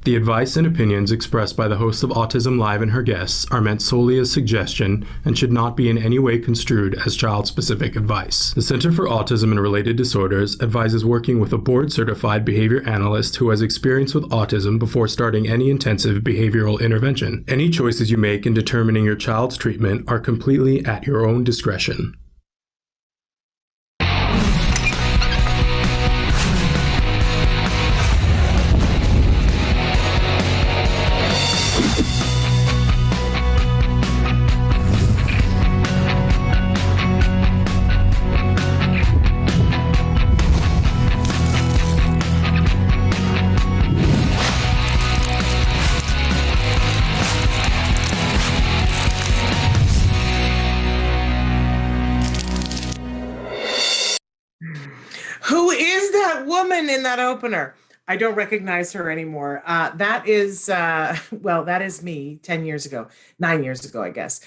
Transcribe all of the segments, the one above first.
The advice and opinions expressed by the host of Autism Live and her guests are meant solely as suggestion and should not be in any way construed as child-specific advice. The Center for Autism and Related Disorders advises working with a board-certified behavior analyst who has experience with autism before starting any intensive behavioral intervention. Any choices you make in determining your child's treatment are completely at your own discretion. Who is that woman in that opener? I don't recognize her anymore. That is me 10 years ago, 9 years ago, I guess.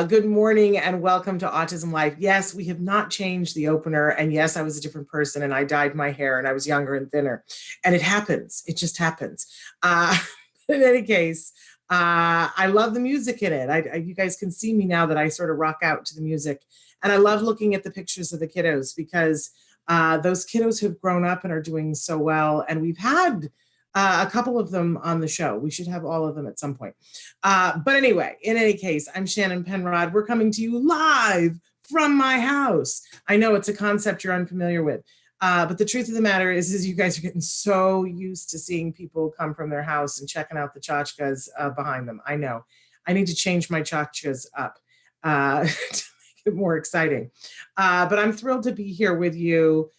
Good morning and welcome to Autism Live. Yes, we have not changed the opener. And yes, I was a different person and I dyed my hair and I was younger and thinner. And it happens. It just happens. In any case, I love the music in it. You guys can see me now that I sort of rock out to the music. And I love looking at the pictures of the kiddos because those kiddos have grown up and are doing so well. And we've had a couple of them on the show. We should have all of them at some point. But anyway, in any case, I'm Shannon Penrod. We're coming to you live from my house. I know it's a concept you're unfamiliar with. But the truth of the matter is you guys are getting so used to seeing people come from their house and checking out the tchotchkes behind them. I know. I need to change my tchotchkes up to make it more exciting. But I'm thrilled to be here with you.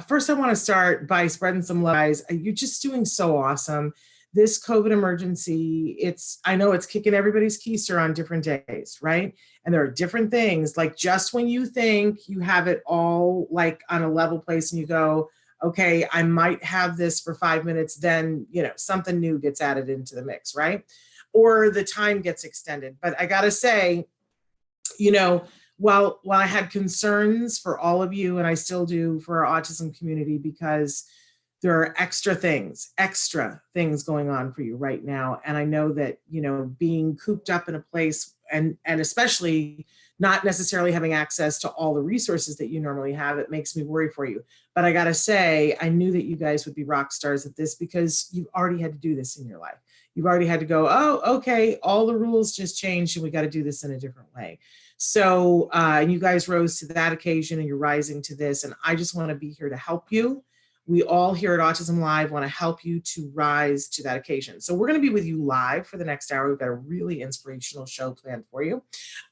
First I want to start by spreading some love. Guys, you're just doing so awesome. This COVID emergency, I know it's kicking everybody's keister on different days, right? And there are different things, like just when you think you have it all like on a level place and you go, okay, I might have this for 5 minutes, then, something new gets added into the mix, right? Or the time gets extended. But I gotta say, while I had concerns for all of you, and I still do for our autism community, because there are extra things going on for you right now. And I know that, being cooped up in a place and especially not necessarily having access to all the resources that you normally have, it makes me worry for you. But I got to say, I knew that you guys would be rock stars at this because you've already had to do this in your life. You've already had to go, oh, okay, all the rules just changed and we got to do this in a different way. So you guys rose to that occasion and you're rising to this. And I just want to be here to help you. We all here at Autism Live want to help you to rise to that occasion. So we're going to be with you live for the next hour. We've got a really inspirational show planned for you.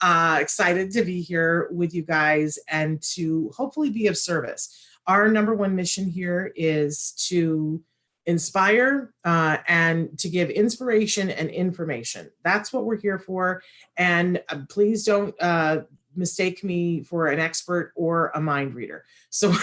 Excited to be here with you guys and to hopefully be of service. Our number one mission here is to inspire and to give inspiration and information. That's what we're here for. And please don't mistake me for an expert or a mind reader. So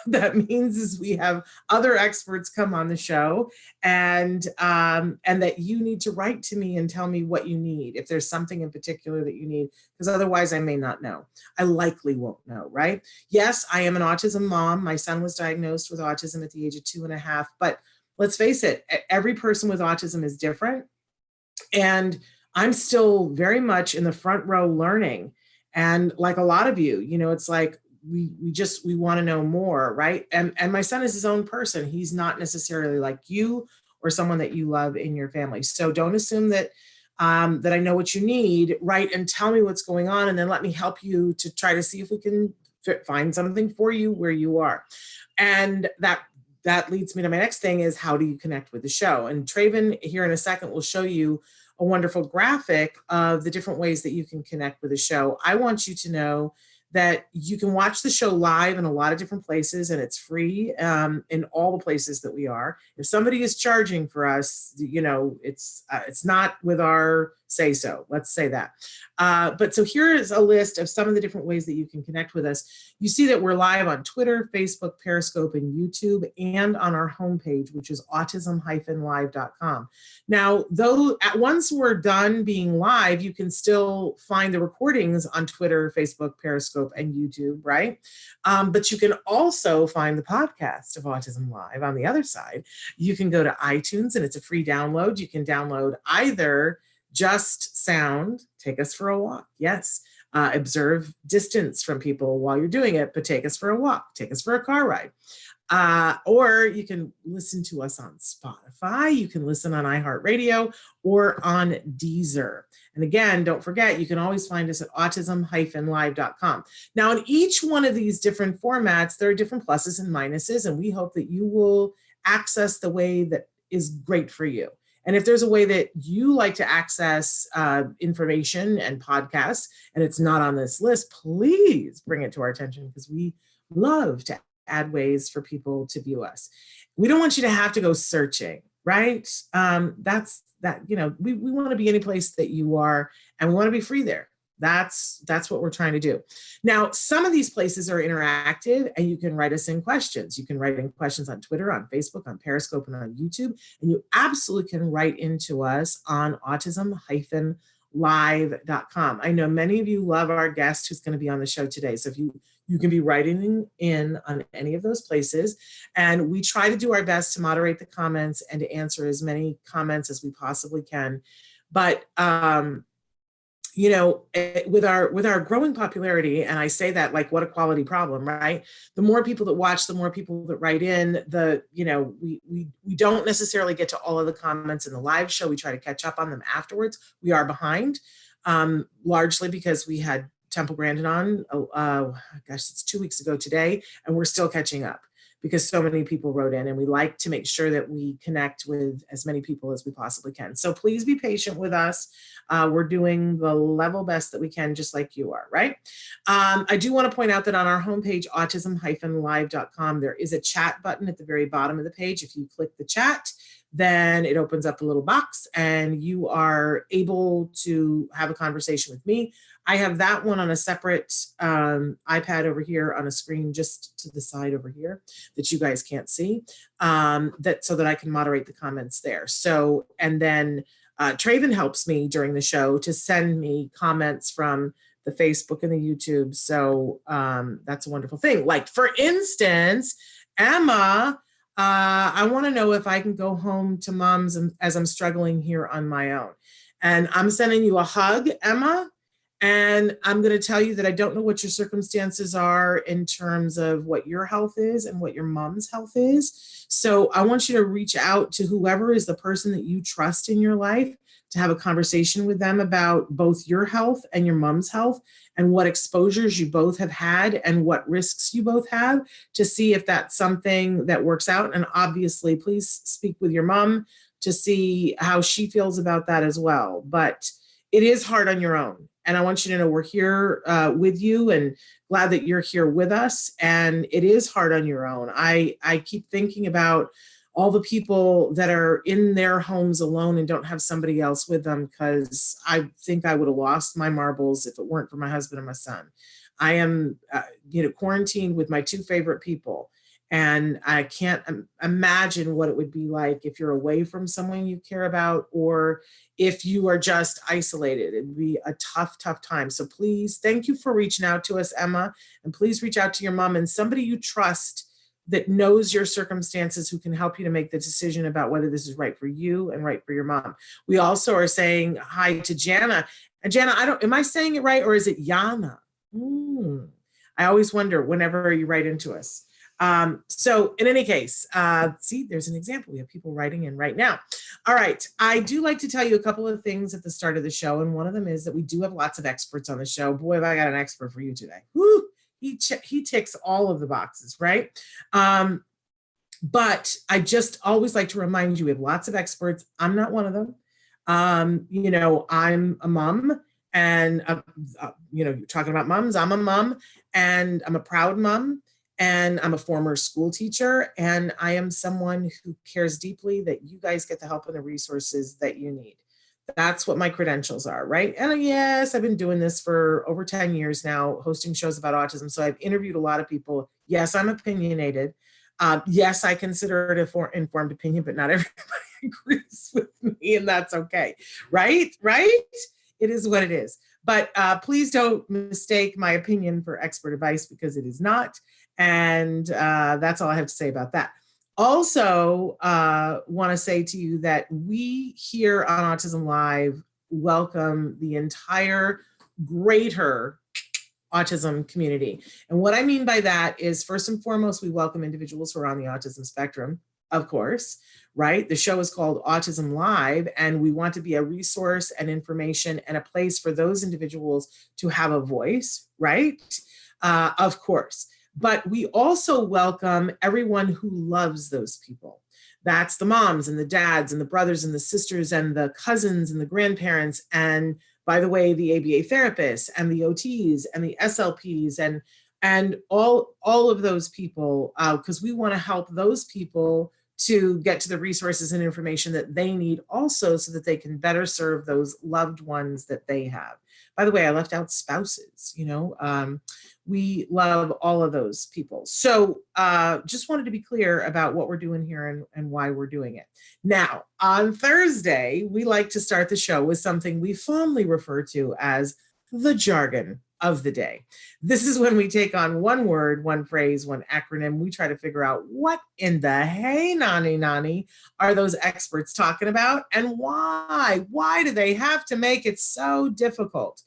that means is we have other experts come on the show and that you need to write to me and tell me what you need. If there's something in particular that you need, because otherwise I may not know. I likely won't know, right? Yes, I am an autism mom. My son was diagnosed with autism at the age of 2.5, but let's face it, every person with autism is different. And I'm still very much in the front row learning. And like a lot of you, it's like, we want to know more, right? And my son is his own person. He's not necessarily like you or someone that you love in your family. So don't assume that that I know what you need, right? And tell me what's going on, and then let me help you to try to see if we can find something for you where you are. And that leads me to my next thing is, how do you connect with the show? And Traven here in a second will show you a wonderful graphic of the different ways that you can connect with the show. I want you to know that you can watch the show live in a lot of different places, and it's free in all the places that we are. If somebody is charging for us, it's not with our say so. Let's say that. But so here is a list of some of the different ways that you can connect with us. You see that we're live on Twitter, Facebook, Periscope, and YouTube, and on our homepage, which is autism-live.com. Now, though once we're done being live, you can still find the recordings on Twitter, Facebook, Periscope, and YouTube, right? But you can also find the podcast of Autism Live on the other side. You can go to iTunes, and it's a free download. You can download either just sound, take us for a walk. Yes. Observe distance from people while you're doing it, but take us for a walk, take us for a car ride. Or you can listen to us on Spotify. You can listen on iHeartRadio or on Deezer. And again, don't forget, you can always find us at autism-live.com. Now, in each one of these different formats, there are different pluses and minuses, and we hope that you will access the way that is great for you. And if there's a way that you like to access information and podcasts, and it's not on this list, please bring it to our attention, because we love to add ways for people to view us. We don't want you to have to go searching, right? We want to be any place that you are, and we want to be free there. That's what we're trying to do. Now, some of these places are interactive, and you can write us in questions. You can write in questions on Twitter, on Facebook, on Periscope, and on YouTube. And you absolutely can write into us on autism-live.com. I know many of you love our guest who's going to be on the show today. So if you can be writing in on any of those places. And we try to do our best to moderate the comments and to answer as many comments as we possibly can. But with our growing popularity, and I say that like, what a quality problem, right? The more people that watch, the more people that write in, we don't necessarily get to all of the comments in the live show. We try to catch up on them afterwards. We are behind, largely because we had Temple Grandin on, it's 2 weeks ago today, and we're still catching up because so many people wrote in, and we like to make sure that we connect with as many people as we possibly can. So please be patient with us. We're doing the level best that we can, just like you are, right? I do want to point out that on our homepage, autism-live.com, there is a chat button at the very bottom of the page. If you click the chat, then it opens up a little box and you are able to have a conversation with me. I have that one on a separate iPad over here on a screen just to the side over here that you guys can't see, so that I can moderate the comments there. So, and then Traven helps me during the show to send me comments from the Facebook and the YouTube. So that's a wonderful thing. Like, for instance, Emma, I want to know if I can go home to mom's as I'm struggling here on my own. And I'm sending you a hug, Emma. And I'm going to tell you that I don't know what your circumstances are in terms of what your health is and what your mom's health is. So I want you to reach out to whoever is the person that you trust in your life to have a conversation with them about both your health and your mom's health and what exposures you both have had and what risks you both have, to see if that's something that works out. And obviously, please speak with your mom to see how she feels about that as well. But it is hard on your own. And I want you to know we're here with you, and glad that you're here with us. And it is hard on your own. I keep thinking about all the people that are in their homes alone and don't have somebody else with them, because I think I would have lost my marbles if it weren't for my husband and my son. I am, quarantined with my two favorite people. And I can't imagine what it would be like if you're away from someone you care about, or if you are just isolated. It'd be a tough, tough time. So please, thank you for reaching out to us, Emma. And please reach out to your mom and somebody you trust that knows your circumstances, who can help you to make the decision about whether this is right for you and right for your mom. We also are saying hi to Jana. And Jana, am I saying it right, or is it Yana? I always wonder whenever you write into us. So in any case, see, there's an example. We have people writing in right now. All right. I do like to tell you a couple of things at the start of the show. And one of them is that we do have lots of experts on the show. Boy, have I got an expert for you today. Woo! He ticks all of the boxes, right? But I just always like to remind you, we have lots of experts. I'm not one of them. I'm a mom, and, you're talking about moms. I'm a mom, and I'm a proud mom. And I'm a former school teacher, and I am someone who cares deeply that you guys get the help and the resources that you need. That's what my credentials are, right? And yes, I've been doing this for over 10 years now, hosting shows about autism. So I've interviewed a lot of people. Yes, I'm opinionated. Yes, I consider it an informed opinion, but not everybody agrees with me, and that's okay, right? Right? It is what it is. But please don't mistake my opinion for expert advice, because it is not. And that's all I have to say about that. Also, want to say to you that we here on Autism Live welcome the entire greater autism community. And what I mean by that is, first and foremost, we welcome individuals who are on the autism spectrum, of course, right? The show is called Autism Live, and we want to be a resource and information and a place for those individuals to have a voice, right? Of course. But we also welcome everyone who loves those people. That's the moms and the dads and the brothers and the sisters and the cousins and the grandparents. And by the way, the ABA therapists and the OTs and the SLPs and all of those people, because we want to help those people to get to the resources and information that they need also, so that they can better serve those loved ones that they have. By the way, I left out spouses, we love all of those people. So just wanted to be clear about what we're doing here and why we're doing it. Now, on Thursday, we like to start the show with something we fondly refer to as the jargon of the day. This is when we take on one word, one phrase, one acronym. We try to figure out what in the hey nani are those experts talking about, and why? Why do they have to make it so difficult?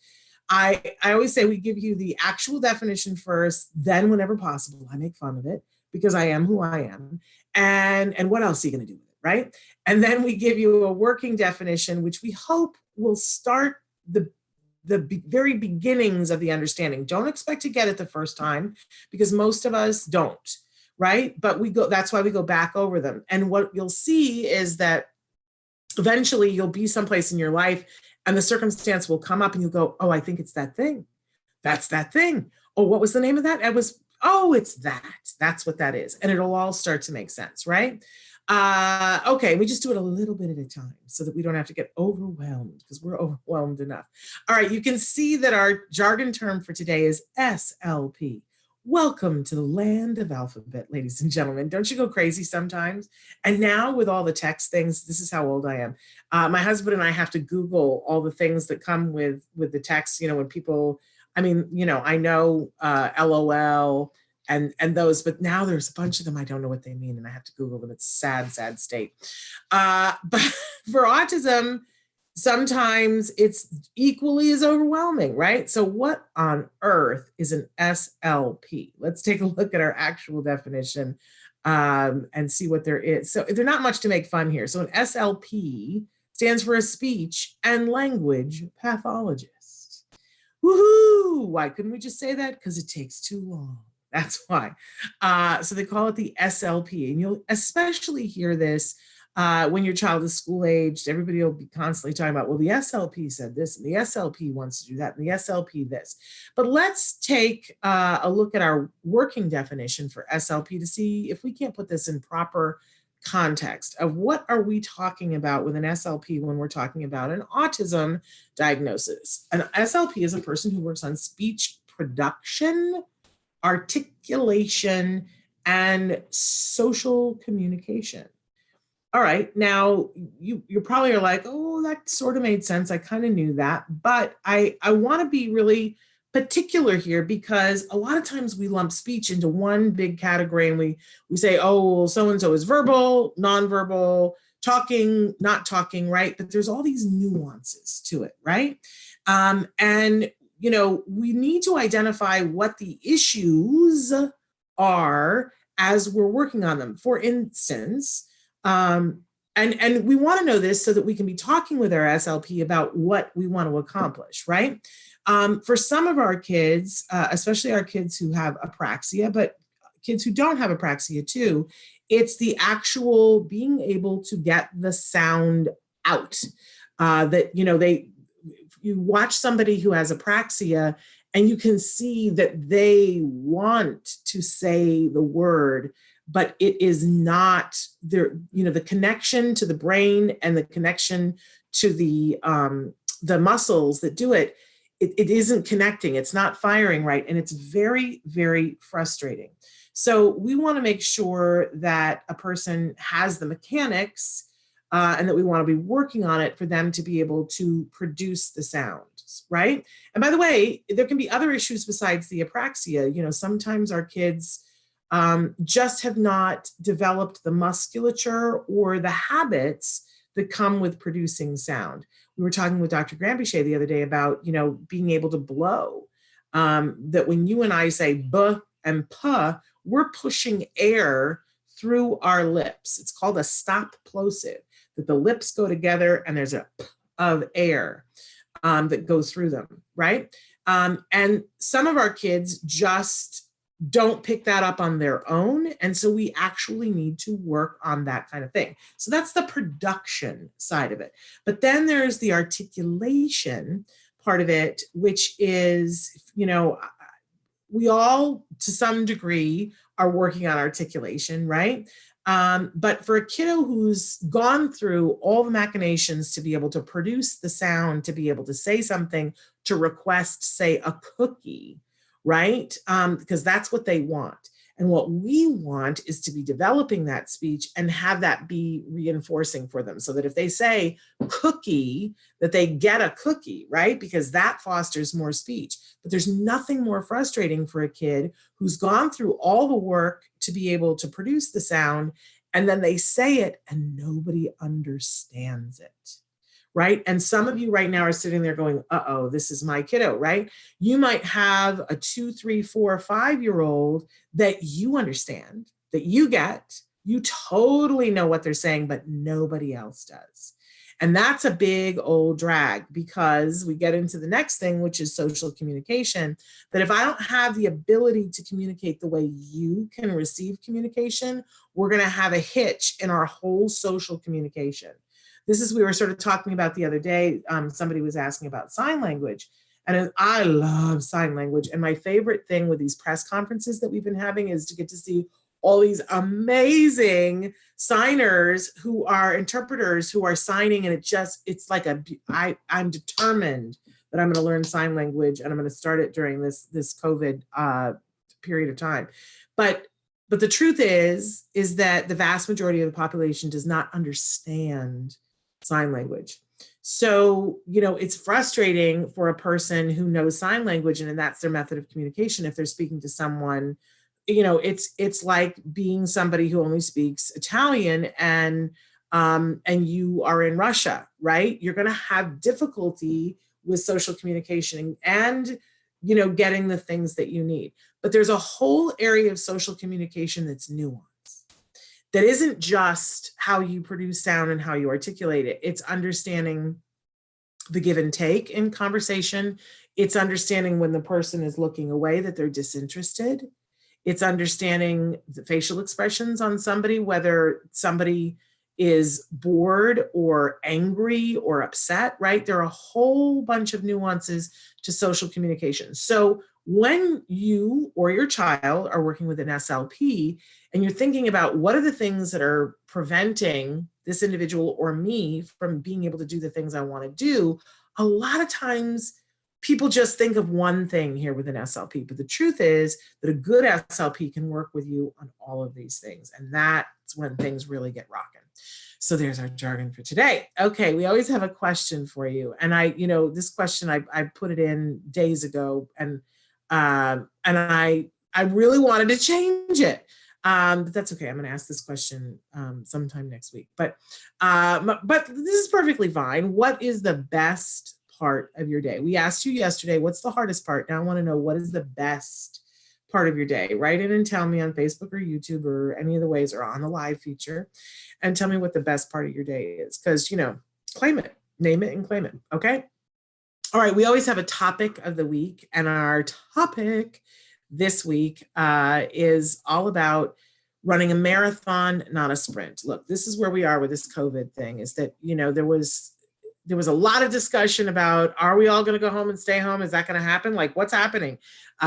I always say we give you the actual definition first, then whenever possible, I make fun of it because I am who I am. And what else are you going to do with it, right? And then we give you a working definition, which we hope will start the very beginnings of the understanding. Don't expect to get it the first time, because most of us don't, right? But that's why we go back over them. And what you'll see is that eventually you'll be someplace in your life and the circumstance will come up and you'll go, oh, I think it's that thing. That's that thing. Oh, what was the name of that? It's that. That's what that is. And it'll all start to make sense, right? Okay, we just do it a little bit at a time so that we don't have to get overwhelmed, because we're overwhelmed enough. All right, you can see that our jargon term for today is SLP. Welcome to the land of alphabet, ladies and gentlemen. Don't you go crazy sometimes? And now with all the text things, this is how old I am. My husband and I have to Google all the things that come with the text, when people, I know LOL and those, but now there's a bunch of them I don't know what they mean, and I have to Google them. It's sad state. But for autism, sometimes it's equally as overwhelming, right? So what on earth is an SLP? Let's take a look at our actual definition and see what there is. So there's not much to make fun here. So an SLP stands for a speech and language pathologist. Woohoo! Why couldn't we just say that? Because it takes too long. That's why. So they call it the SLP, and you'll especially hear this when your child is school aged. Everybody will be constantly talking about, well, the SLP said this, and the SLP wants to do that, and the SLP this. But let's take a look at our working definition for SLP to see if we can't put this in proper context of what are we talking about with an SLP when we're talking about an autism diagnosis. An SLP is a person who works on speech production, articulation, and social communication. All right, now you probably are like, oh, that sort of made sense. I kind of knew that, but I want to be really particular here, because a lot of times we lump speech into one big category, and we say, oh, well, so-and-so is verbal, nonverbal, talking, not talking, right? But there's all these nuances to it, right? And we need to identify what the issues are as we're working on them. For instance, and we want to know this so that we can be talking with our SLP about what we want to accomplish, right? For some of our kids, especially our kids who have apraxia, but kids who don't have apraxia too, it's the actual being able to get the sound out. You watch somebody who has apraxia And you can see that they want to say the word, but it is not there, the connection to the brain and the connection to the muscles that do it, it isn't connecting. It's not firing right. And it's very, very frustrating. So we want to make sure that a person has the mechanics and that we want to be working on it for them to be able to produce the sounds, right? And by the way, there can be other issues besides the apraxia. Sometimes our kids just have not developed the musculature or the habits that come with producing sound. We were talking with Dr. Grambichet the other day about, being able to blow. That when you and I say "b" and "p," we're pushing air through our lips. It's called a stop plosive, that the lips go together and there's a "p" of air that goes through them, right? And some of our kids just don't pick that up on their own. And so we actually need to work on that kind of thing. So that's the production side of it. But then there's the articulation part of it, which is, we all, to some degree, are working on articulation, right? But for a kiddo who's gone through all the machinations to be able to produce the sound, to be able to say something, to request, say, a cookie, right? Because that's what they want. And what we want is to be developing that speech and have that be reinforcing for them, so that if they say cookie, that they get a cookie, right? Because that fosters more speech. But there's nothing more frustrating for a kid who's gone through all the work to be able to produce the sound, and then they say it and nobody understands it. Right? And some of you right now are sitting there going, uh-oh, this is my kiddo, right? You might have a 2, 3, 4, 5-year-old that you understand, that you get, you totally know what they're saying, but nobody else does. And that's a big old drag, because we get into the next thing, which is social communication, that if I don't have the ability to communicate the way you can receive communication, we're going to have a hitch in our whole social communication. We were sort of talking about the other day, somebody was asking about sign language, and I love sign language. And my favorite thing with these press conferences that we've been having is to get to see all these amazing signers who are interpreters who are signing. And it's like I'm determined that I'm going to learn sign language, and I'm going to start it during this COVID period of time. But the truth is that the vast majority of the population does not understand sign language. So, it's frustrating for a person who knows sign language and that's their method of communication. If they're speaking to someone, it's like being somebody who only speaks Italian and you are in Russia, right? You're going to have difficulty with social communication and getting the things that you need. But there's a whole area of social communication that's nuanced. That isn't just how you produce sound and how you articulate it. It's understanding the give and take in conversation. It's understanding when the person is looking away that they're disinterested. It's understanding the facial expressions on somebody, whether somebody is bored or angry or upset, right? There are a whole bunch of nuances to social communication. So when you or your child are working with an SLP and you're thinking about what are the things that are preventing this individual or me from being able to do the things I want to do, a lot of times people just think of one thing here with an SLP, but the truth is that a good SLP can work with you on all of these things. And that's when things really get rocking. So there's our jargon for today. Okay, we always have a question for you. And this question, I put it in days ago, and I really wanted to change it. But that's okay. I'm going to ask this question sometime next week. But this is perfectly fine. What is the best part of your day? We asked you yesterday, what's the hardest part? Now I want to know, what is the best part of your day? Write in and tell me on Facebook or YouTube or any of the ways, or on the live feature, and tell me what the best part of your day is. Because, claim it, name it and claim it. Okay. All right. We always have a topic of the week, and our topic this week is all about running a marathon, not a sprint. Look, this is where we are with this COVID thing, is that, There was a lot of discussion about, are we all going to go home and stay home? Is that going to happen? Like, what's happening?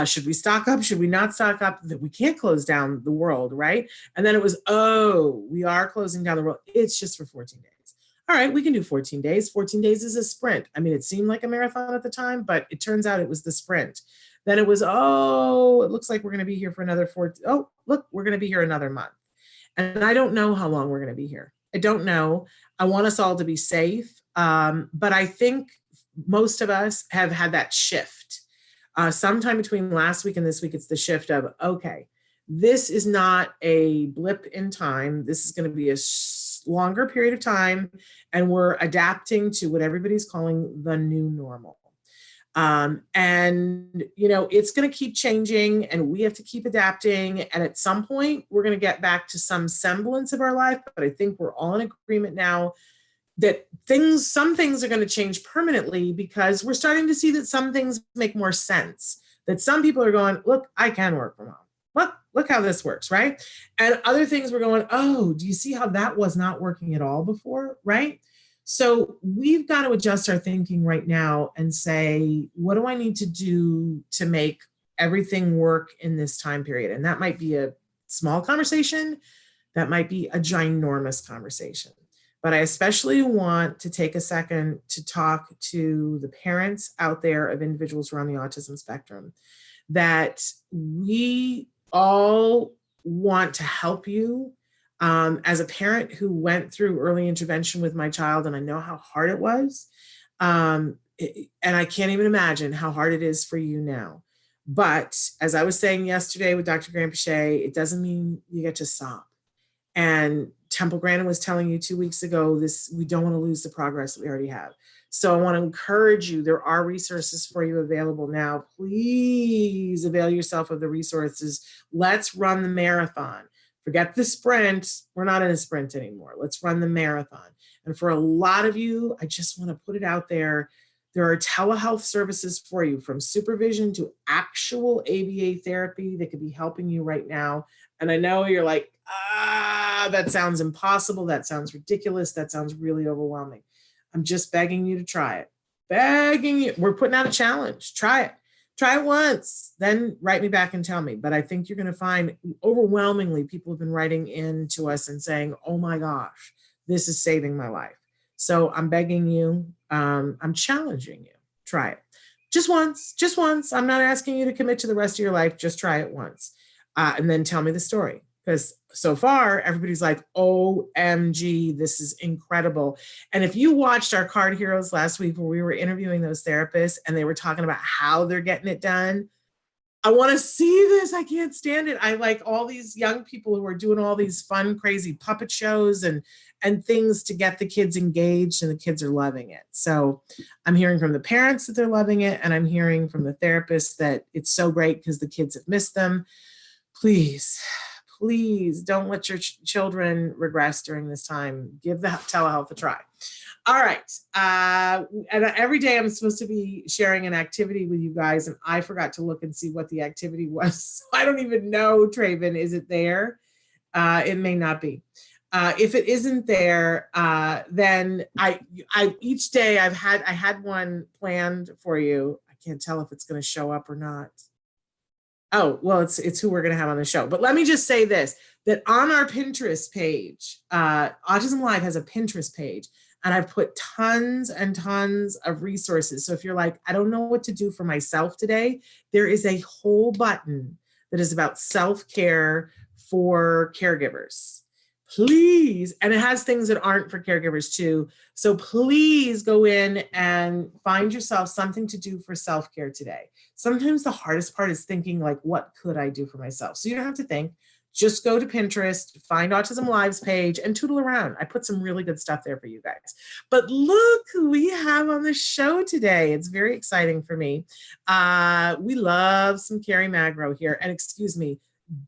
Should we stock up? Should we not stock up? We can't close down the world, right? And then it was, oh, we are closing down the world. It's just for 14 days. All right, we can do 14 days. 14 days is a sprint. I mean, it seemed like a marathon at the time, but it turns out it was the sprint. Then it was, oh, it looks like we're going to be here for another 14. Oh, look, we're going to be here another month. And I don't know how long we're going to be here. I don't know. I want us all to be safe. But I think most of us have had that shift. Sometime between last week and this week, it's the shift of, okay, this is not a blip in time. This is going to be a longer period of time, and we're adapting to what everybody's calling the new normal. And, you know, it's going to keep changing, and we have to keep adapting. And at some point, we're going to get back to some semblance of our life. But I think we're all in agreement now that some things are going to change permanently, because we're starting to see that some things make more sense, that some people are going, look, I can work from home. Look how this works, right? And other things we're going, oh, do you see how that was not working at all before, right? So we've got to adjust our thinking right now and say, what do I need to do to make everything work in this time period? And that might be a small conversation. That might be a ginormous conversation. But I especially want to take a second to talk to the parents out there of individuals who are on the autism spectrum, that we all want to help you. As a parent who went through early intervention with my child, and I know how hard it was, and I can't even imagine how hard it is for you now. But as I was saying yesterday with Dr. Graham-Pichet, it doesn't mean you get to stop. And Temple Grandin was telling you 2 weeks ago, we don't want to lose the progress that we already have. So I want to encourage you, there are resources for you available now. Please avail yourself of the resources. Let's run the marathon. Forget the sprint. We're not in a sprint anymore. Let's run the marathon. And for a lot of you, I just want to put it out there. There are telehealth services for you, from supervision to actual ABA therapy that could be helping you right now. And I know you're like, that sounds impossible. That sounds ridiculous. That sounds really overwhelming. I'm just begging you to try it. Begging you. We're putting out a challenge. Try it. Try it once, then write me back and tell me. But I think you're going to find overwhelmingly people have been writing in to us and saying, oh my gosh, this is saving my life. So I'm begging you, I'm challenging you, try it. Just once. I'm not asking you to commit to the rest of your life. Just try it once. And then tell me the story. Because so far, everybody's like, OMG, this is incredible. And if you watched our Card Heroes last week, where we were interviewing those therapists and they were talking about how they're getting it done, I want to see this. I can't stand it. I like all these young people who are doing all these fun, crazy puppet shows and things to get the kids engaged, and the kids are loving it. So I'm hearing from the parents that they're loving it, and I'm hearing from the therapists that it's so great because the kids have missed them. Please don't let your children regress during this time. Give the telehealth a try. All right. And every day I'm supposed to be sharing an activity with you guys, and I forgot to look and see what the activity was. So I don't even know, Traven, is it there? It may not be. If it isn't there, then I each day I had one planned for you. I can't tell if it's going to show up or not. Oh, well, it's who we're going to have on the show. But let me just say this, that on our Pinterest page, Autism Live has a Pinterest page, and I've put tons and tons of resources. So if you're like, I don't know what to do for myself today, there is a whole button that is about self-care for caregivers. Please, and it has things that aren't for caregivers too. So please go in and find yourself something to do for self-care today. Sometimes the hardest part is thinking, like, what could I do for myself? So you don't have to think, just go to Pinterest, find Autism Live's page, and tootle around. I put some really good stuff there for you guys. But look who we have on the show today. It's very exciting for me. We love some Kerry Magro here. And excuse me,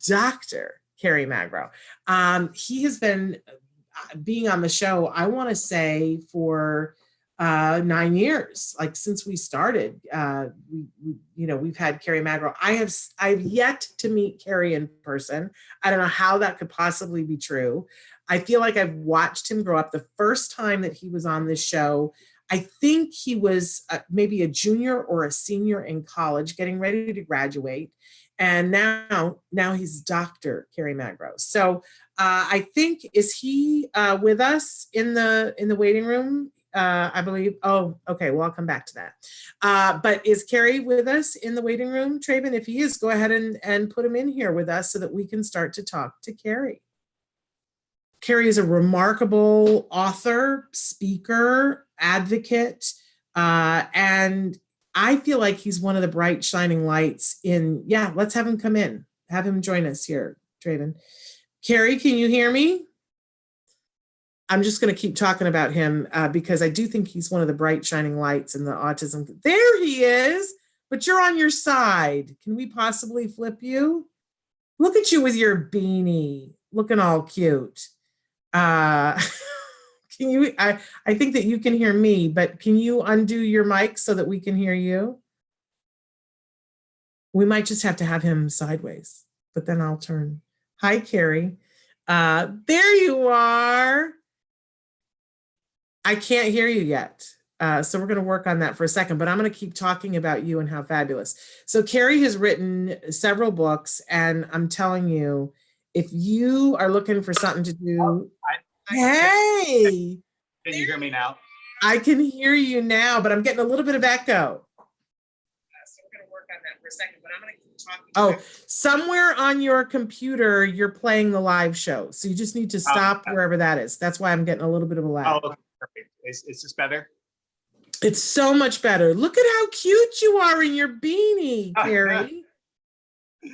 Dr. Kerry Magro. He has been being on the show, I want to say, for 9 years, like since we started. We've had Kerry Magro. I've yet to meet Kerry in person. I don't know how that could possibly be true. I feel like I've watched him grow up. The first time that he was on this show, I think he was maybe a junior or a senior in college, getting ready to graduate. And now he's Dr. Kerry Magro. So I think, is he with us in the waiting room? I believe. Oh, okay. Well, I'll come back to that. But is Kerry with us in the waiting room, Traven? If he is, go ahead and put him in here with us so that we can start to talk to Kerry. Kerry is a remarkable author, speaker, advocate, and I feel like he's one of the bright shining lights in, yeah, let's have him come in. Have him join us here, Traven. Kerry, can you hear me? I'm just going to keep talking about him because I do think he's one of the bright shining lights in the autism. There he is, but you're on your side. Can we possibly flip you? Look at you with your beanie, looking all cute. Can you, I think that you can hear me, but can you undo your mic so that we can hear you? We might just have to have him sideways, but then I'll turn. Hi, Kerry. There you are. I can't hear you yet. So we're going to work on that for a second, but I'm going to keep talking about you and how fabulous. So Kerry has written several books, and I'm telling you, if you are looking for something to do, hey! Can you hear me now? I can hear you now, but I'm getting a little bit of echo. So we're going to work on that for a second, but I'm going to keep talking. Oh, somewhere on your computer, you're playing the live show. So you just need to stop wherever that is. That's why I'm getting a little bit of a lag. Oh, perfect. Is this better? It's so much better. Look at how cute you are in your beanie, Kerry.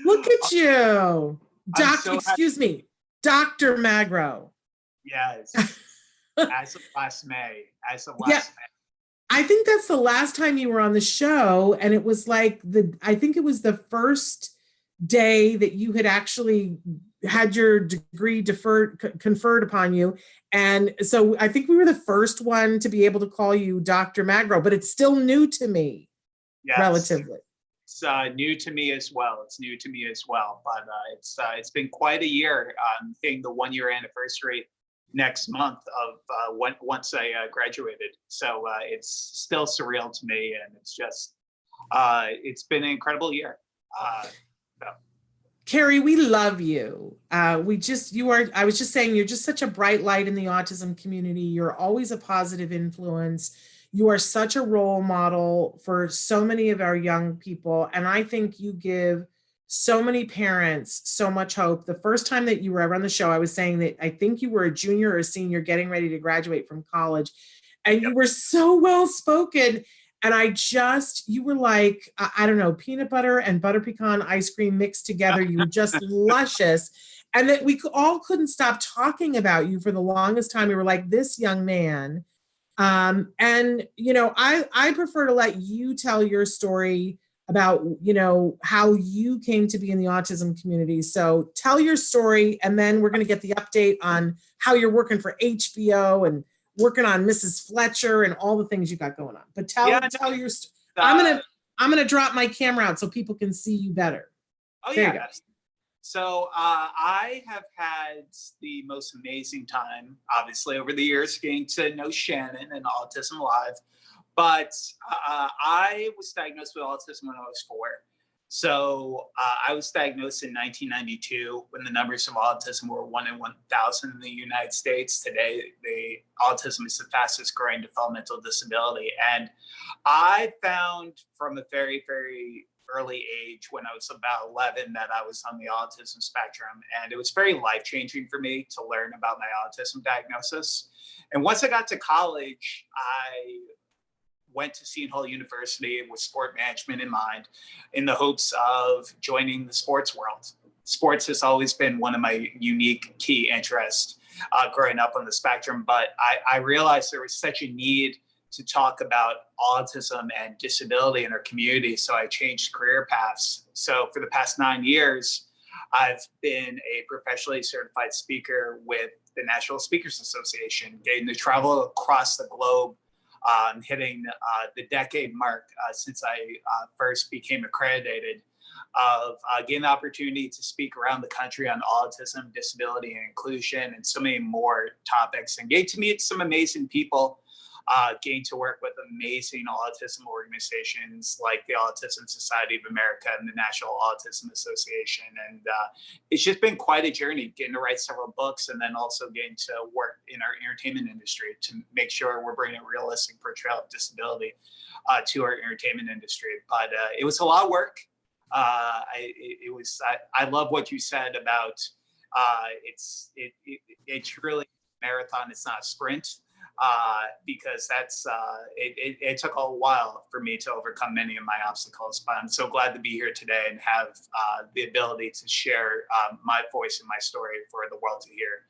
Look at you. Excuse me, Dr. Magro. Yes. As of last May. May. I think that's the last time you were on the show. And it was like I think it was the first day that you had actually had your degree conferred upon you. And so I think we were the first one to be able to call you Dr. Magro, but it's still new to me, yes, relatively. It's new to me as well. But it's been quite a year. Hitting the 1-year anniversary next month of once I graduated. So it's still surreal to me, and it's just it's been an incredible year. Kerry, we love you. I was just saying, you're just such a bright light in the autism community. You're always a positive influence. You are such a role model for so many of our young people. And I think you give so many parents so much hope. The first time that you were ever on the show, I was saying that I think you were a junior or a senior getting ready to graduate from college. And you were so well spoken. And you were like, I don't know, peanut butter and butter pecan ice cream mixed together. You were just luscious. And that we all couldn't stop talking about you for the longest time. We were like, this young man. And, you know, I prefer to let you tell your story about, you know, how you came to be in the autism community. So tell your story, and then we're going to get the update on how you're working for HBO and working on Mrs. Fletcher and all the things you got going on. But tell your story. I'm gonna drop my camera out so people can see you better. Oh there yeah. So I have had the most amazing time, obviously, over the years, getting to know Shannon and autism-live. But I was diagnosed with autism when I was 4. So I was diagnosed in 1992 when the numbers of autism were 1 in 1,000 in the United States. Today, autism is the fastest growing developmental disability. And I found from a very, very early age, when I was about 11, that I was on the autism spectrum. And it was very life-changing for me to learn about my autism diagnosis. And once I got to college, I went to Seton Hall University with sport management in mind, in the hopes of joining the sports world. Sports has always been one of my unique key interests growing up on the spectrum, but I realized there was such a need to talk about autism and disability in our community, so I changed career paths. So for the past 9 years, I've been a professionally certified speaker with the National Speakers Association, getting to travel across the globe, hitting the decade mark since I first became accredited, of getting the opportunity to speak around the country on autism, disability, and inclusion, and so many more topics, and getting to meet some amazing people getting to work with amazing autism organizations like the Autism Society of America and the National Autism Association. And it's just been quite a journey getting to write several books and then also getting to work in our entertainment industry to make sure we're bringing a realistic portrayal of disability to our entertainment industry. But it was a lot of work. I love what you said about it's really a marathon. It's not a sprint. Because it took a while for me to overcome many of my obstacles, but I'm so glad to be here today and have the ability to share my voice and my story for the world to hear.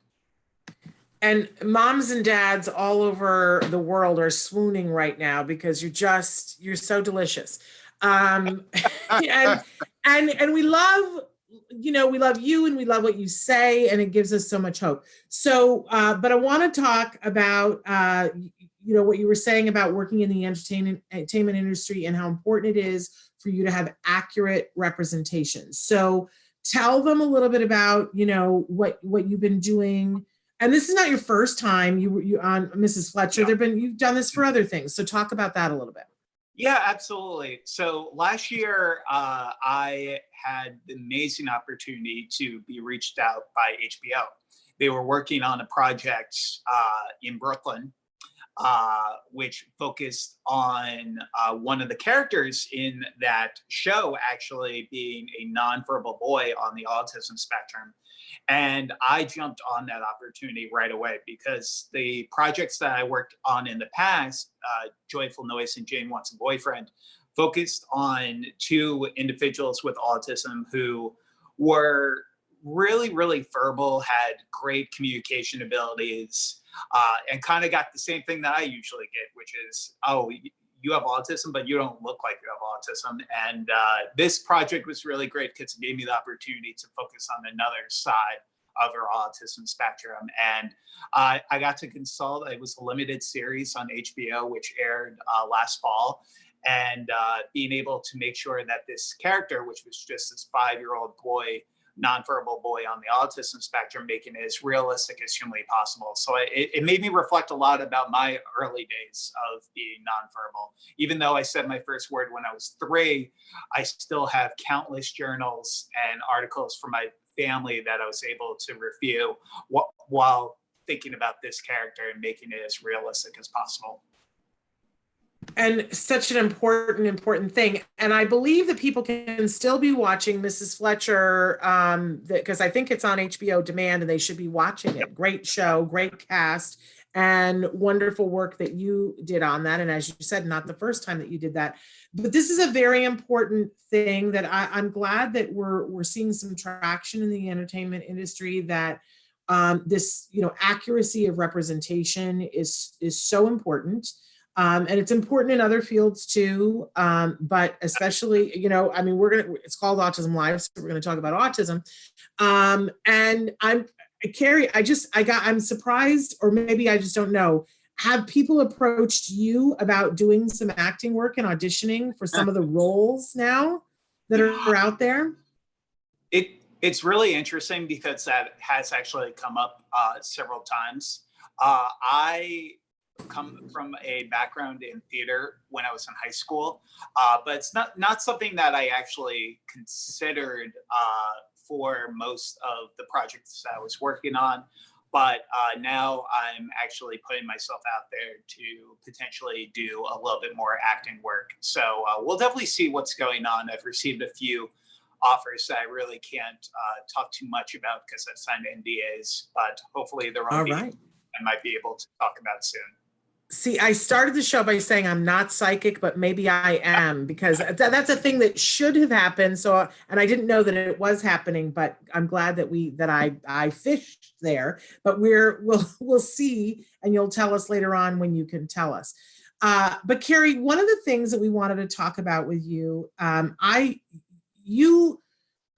And moms and dads all over the world are swooning right now because you're so delicious. And we love, we love you and we love what you say, and it gives us so much hope. So, but I want to talk about, what you were saying about working in the entertainment industry and how important it is for you to have accurate representation. So tell them a little bit about, what you've been doing. And this is not your first time you on Mrs. Fletcher. Yeah. You've done this for other things. So talk about that a little bit. Yeah, absolutely. So last year, I had the amazing opportunity to be reached out by HBO. They were working on a project in Brooklyn, which focused on one of the characters in that show actually being a nonverbal boy on the autism spectrum. And I jumped on that opportunity right away because the projects that I worked on in the past, Joyful Noise and Jane Wants a Boyfriend, focused on two individuals with autism who were really, really verbal, had great communication abilities, and kind of got the same thing that I usually get, which is, oh, you have autism, but you don't look like you have autism. And this project was really great because it gave me the opportunity to focus on another side of our autism spectrum. And I got to consult. It was a limited series on HBO, which aired last fall. And being able to make sure that this character, which was just this 5-year-old boy, nonverbal boy on the autism spectrum, making it as realistic as humanly possible. So it made me reflect a lot about my early days of being nonverbal. Even though I said my first word when I was 3, I still have countless journals and articles from my family that I was able to review while thinking about this character and making it as realistic as possible. And such an important thing. And I believe that people can still be watching Mrs. Fletcher because I think it's on HBO Demand and they should be watching it. Great show, great cast, and wonderful work that you did on that. And as you said, not the first time that you did that. But this is a very important thing that I'm glad that we're seeing some traction in the entertainment industry, that this, accuracy of representation is so important. And it's important in other fields too, but especially, it's called Autism-live, so we're going to talk about autism. And Kerry, I'm surprised, or maybe I just don't know. Have people approached you about doing some acting work and auditioning for some of the roles now that are out there? It's really interesting because that has actually come up several times. I come from a background in theater when I was in high school, but it's not something that I actually considered for most of the projects that I was working on. But now I'm actually putting myself out there to potentially do a little bit more acting work. So we'll definitely see what's going on. I've received a few offers that I really can't talk too much about because I've signed NDAs, but hopefully there will be. I might be able to talk about soon. See, I started the show by saying I'm not psychic, but maybe I am, because that's a thing that should have happened. So, and I didn't know that it was happening, but I'm glad that I fished there. But we'll see, and you'll tell us later on when you can tell us. But Kerry, one of the things that we wanted to talk about with you, you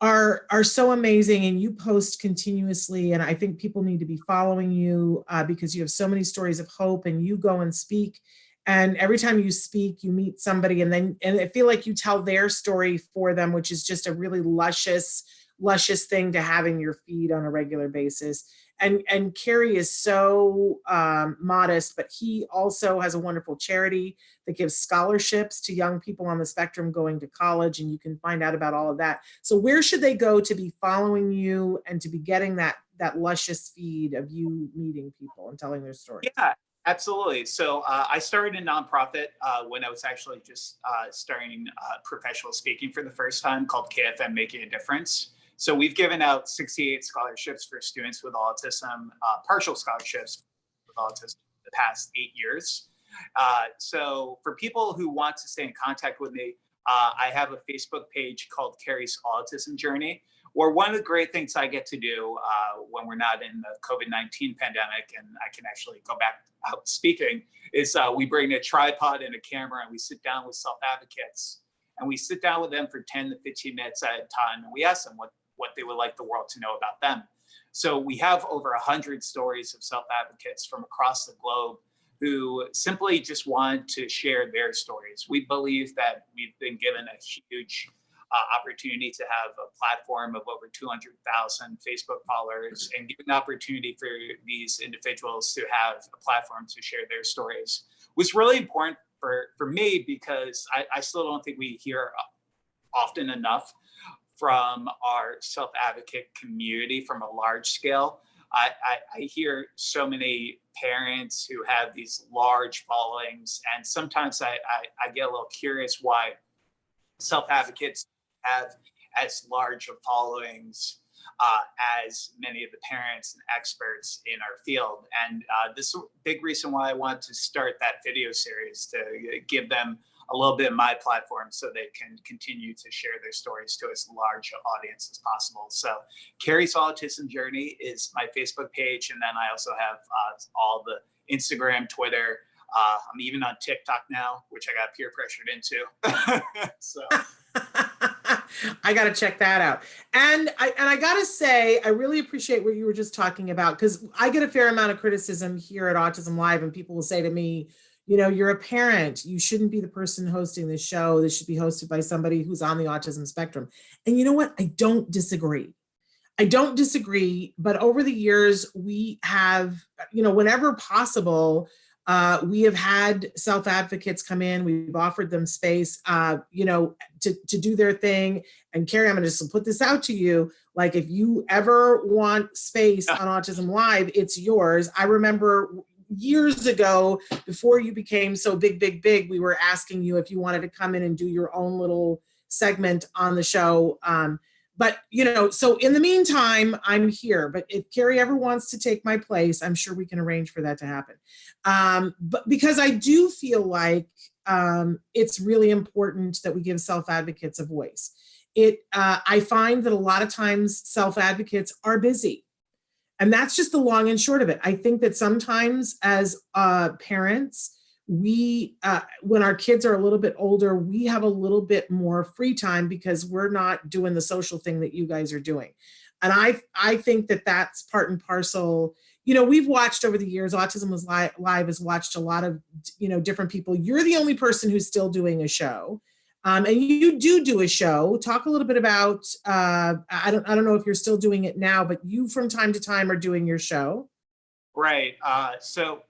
are so amazing, and you post continuously, and I think people need to be following you because you have so many stories of hope, and you go and speak, and every time you speak you meet somebody, and I feel like you tell their story for them, which is just a really luscious, luscious thing to have in your feed on a regular basis. And Kerry is so modest, but he also has a wonderful charity that gives scholarships to young people on the spectrum going to college, and you can find out about all of that. So where should they go to be following you and to be getting that luscious feed of you meeting people and telling their stories? Yeah, absolutely. So I started a nonprofit when I was actually just starting professional speaking for the first time, called KFM Making a Difference. So we've given out 68 scholarships for students with autism, partial scholarships with autism the past 8 years. So for people who want to stay in contact with me, I have a Facebook page called Kerry's Autism Journey, where one of the great things I get to do when we're not in the COVID-19 pandemic, and I can actually go back out speaking, is we bring a tripod and a camera and we sit down with self-advocates, and we sit down with them for 10 to 15 minutes at a time, and we ask them what they would like the world to know about them. So we have over 100 stories of self-advocates from across the globe who simply just want to share their stories. We believe that we've been given a huge opportunity to have a platform of over 200,000 Facebook followers, and giving opportunity for these individuals to have a platform to share their stories was really important for me, because I still don't think we hear often enough from our self-advocate community from a large scale. I hear so many parents who have these large followings, and sometimes I get a little curious why self-advocates have as large of followings as many of the parents and experts in our field. And this is a big reason why I want to start that video series, to give them a little bit of my platform so they can continue to share their stories to as large an audience as possible. So Kerry's Autism Journey is my Facebook page. And then I also have all the Instagram, Twitter. I'm even on TikTok now, which I got peer pressured into. So I got to check that out. And I got to say, I really appreciate what you were just talking about, because I get a fair amount of criticism here at Autism Live, and people will say to me, you know, you're a parent, you shouldn't be the person hosting this show. This should be hosted by somebody who's on the autism spectrum. And you know what? I don't disagree. But over the years, we have, you know, whenever possible, we have had self-advocates come in. We've offered them space, you know, to do their thing. And Kerry, I'm going to just put this out to you. Like, if you ever want space on Autism Live, it's yours. I remember years ago, before you became so big, we were asking you if you wanted to come in and do your own little segment on the show. But, you know, so in the meantime, I'm here. But if Kerry ever wants to take my place, I'm sure we can arrange for that to happen. But because I do feel like it's really important that we give self-advocates a voice. I find that a lot of times self-advocates are busy. And that's just the long and short of it. I think that sometimes as parents, we, when our kids are a little bit older, we have a little bit more free time because we're not doing the social thing that you guys are doing. And I think that that's part and parcel. You know, we've watched over the years, Live has watched a lot of, you know, different people. You're the only person who's still doing a show. And you do a show. Talk a little bit about, I don't know if you're still doing it now, but you from time to time are doing your show. Right. So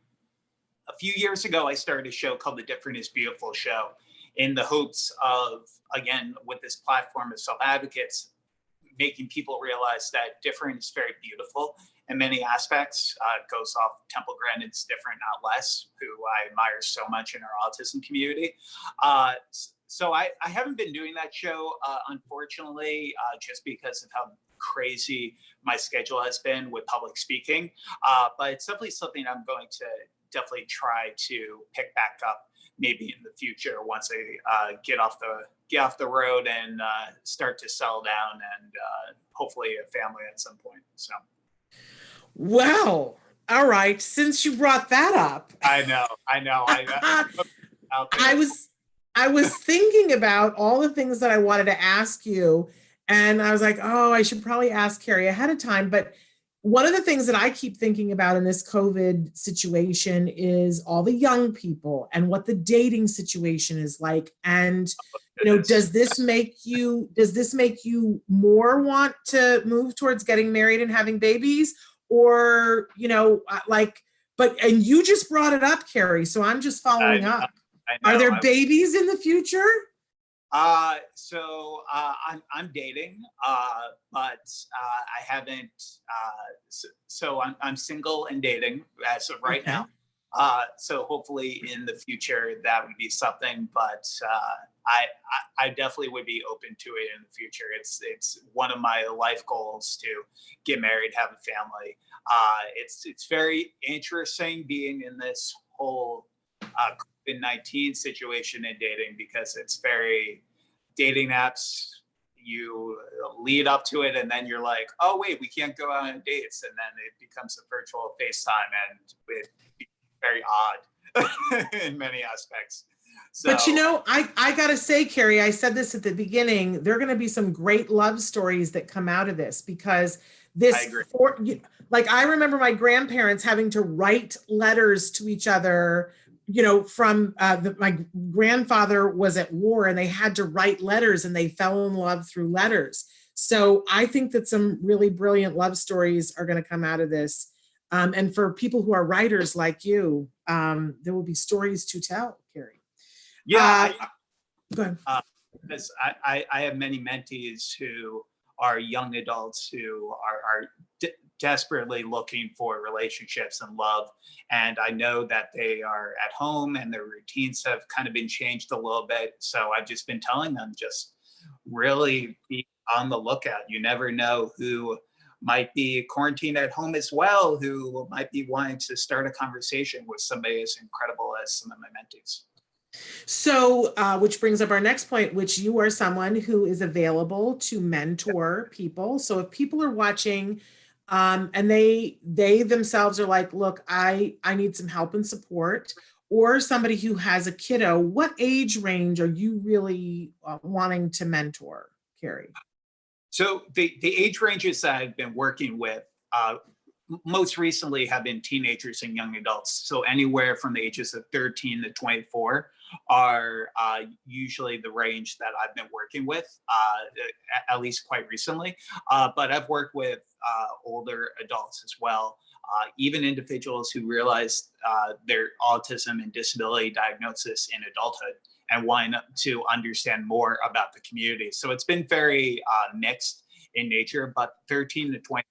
a few years ago, I started a show called The Different is Beautiful Show, in the hopes of, again, with this platform of self-advocates, making people realize that different is very beautiful in many aspects. It goes off Temple Grandin's Different Not Less, who I admire so much in our autism community. So I haven't been doing that show, unfortunately, just because of how crazy my schedule has been with public speaking. But it's definitely something I'm going to definitely try to pick back up maybe in the future once I get off the road and start to settle down and hopefully a family at some point. So. Well, all right. Since you brought that up, I know. I was thinking about all the things that I wanted to ask you, and I was like, oh, I should probably ask Kerry ahead of time. But one of the things that I keep thinking about in this COVID situation is all the young people and what the dating situation is like. And, does this make you more want to move towards getting married and having babies? Or, and you just brought it up, Kerry, so I'm just following up. Are there babies in the future? I'm dating, but I haven't. So I'm single and dating as of right now. So hopefully in the future that would be something. But I definitely would be open to it in the future. It's one of my life goals to get married, have a family. It's very interesting being in this whole COVID-19 situation in dating, because it's very dating apps, you lead up to it and then you're like, oh wait, we can't go out on dates, and then it becomes a virtual FaceTime, and it's very odd in many aspects. So, but I gotta say, Kerry, I said this at the beginning, there are gonna be some great love stories that come out of this, because I remember my grandparents having to write letters to each other, from my grandfather was at war and they had to write letters, and they fell in love through letters. So I think that some really brilliant love stories are going to come out of this. And for people who are writers like you, there will be stories to tell, Kerry. Yeah. Go ahead. Because I have many mentees who are young adults who are desperately looking for relationships and love. And I know that they are at home and their routines have kind of been changed a little bit. So I've just been telling them, just really be on the lookout. You never know who might be quarantined at home as well, who might be wanting to start a conversation with somebody as incredible as some of my mentees. So, which brings up our next point, which you are someone who is available to mentor people. So if people are watching, and they themselves are like, look, I need some help and support, or somebody who has a kiddo, what age range are you really wanting to mentor, Kerry? So the age ranges that I've been working with most recently have been teenagers and young adults. So anywhere from the ages of 13 to 24 are usually the range that I've been working with, at least quite recently. But I've worked with older adults as well, even individuals who realize their autism and disability diagnosis in adulthood and wanting to understand more about the community. So it's been very mixed in nature, but 13 to 24.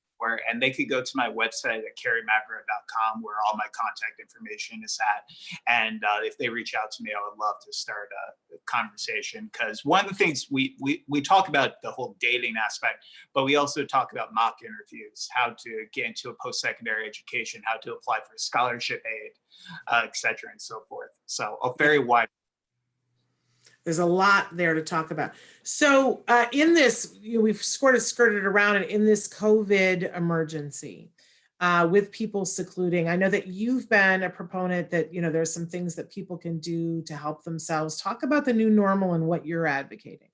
And they could go to my website at kerrymagro.com, where all my contact information is at. And if they reach out to me, I would love to start a conversation, because one of the things we talk about the whole dating aspect, but we also talk about mock interviews, how to get into a post-secondary education, how to apply for scholarship aid, et cetera, and so forth. So a very wide. There's a lot there to talk about. So in this, we've sort of skirted around it in this COVID emergency with people secluding. I know that you've been a proponent that, there's some things that people can do to help themselves. Talk about the new normal and what you're advocating.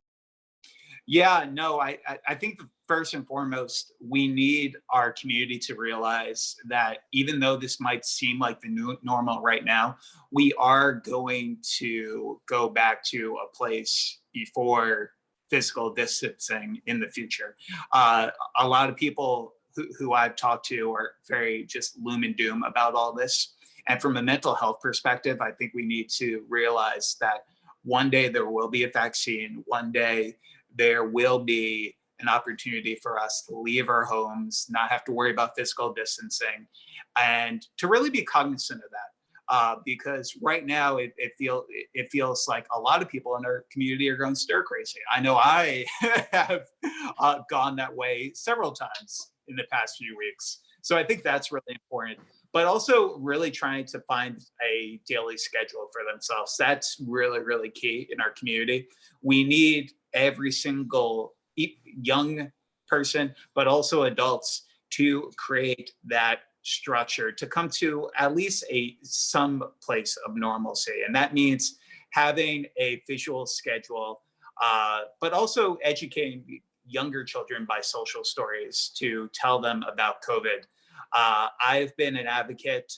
Yeah, no, I think that first and foremost, we need our community to realize that even though this might seem like the new normal right now, we are going to go back to a place before physical distancing in the future. A lot of people who I've talked to are very just gloom and doom about all this. And from a mental health perspective, I think we need to realize that one day there will be a vaccine, one day there will be an opportunity for us to leave our homes, not have to worry about physical distancing, and to really be cognizant of that. Because right now it feels like a lot of people in our community are going stir crazy. I know I have gone that way several times in the past few weeks. So I think that's really important. But also really trying to find a daily schedule for themselves. That's really, really key in our community. We need every single young person, but also adults, to create that structure, to come to at least some place of normalcy. And that means having a visual schedule, but also educating younger children by social stories to tell them about COVID. I've been an advocate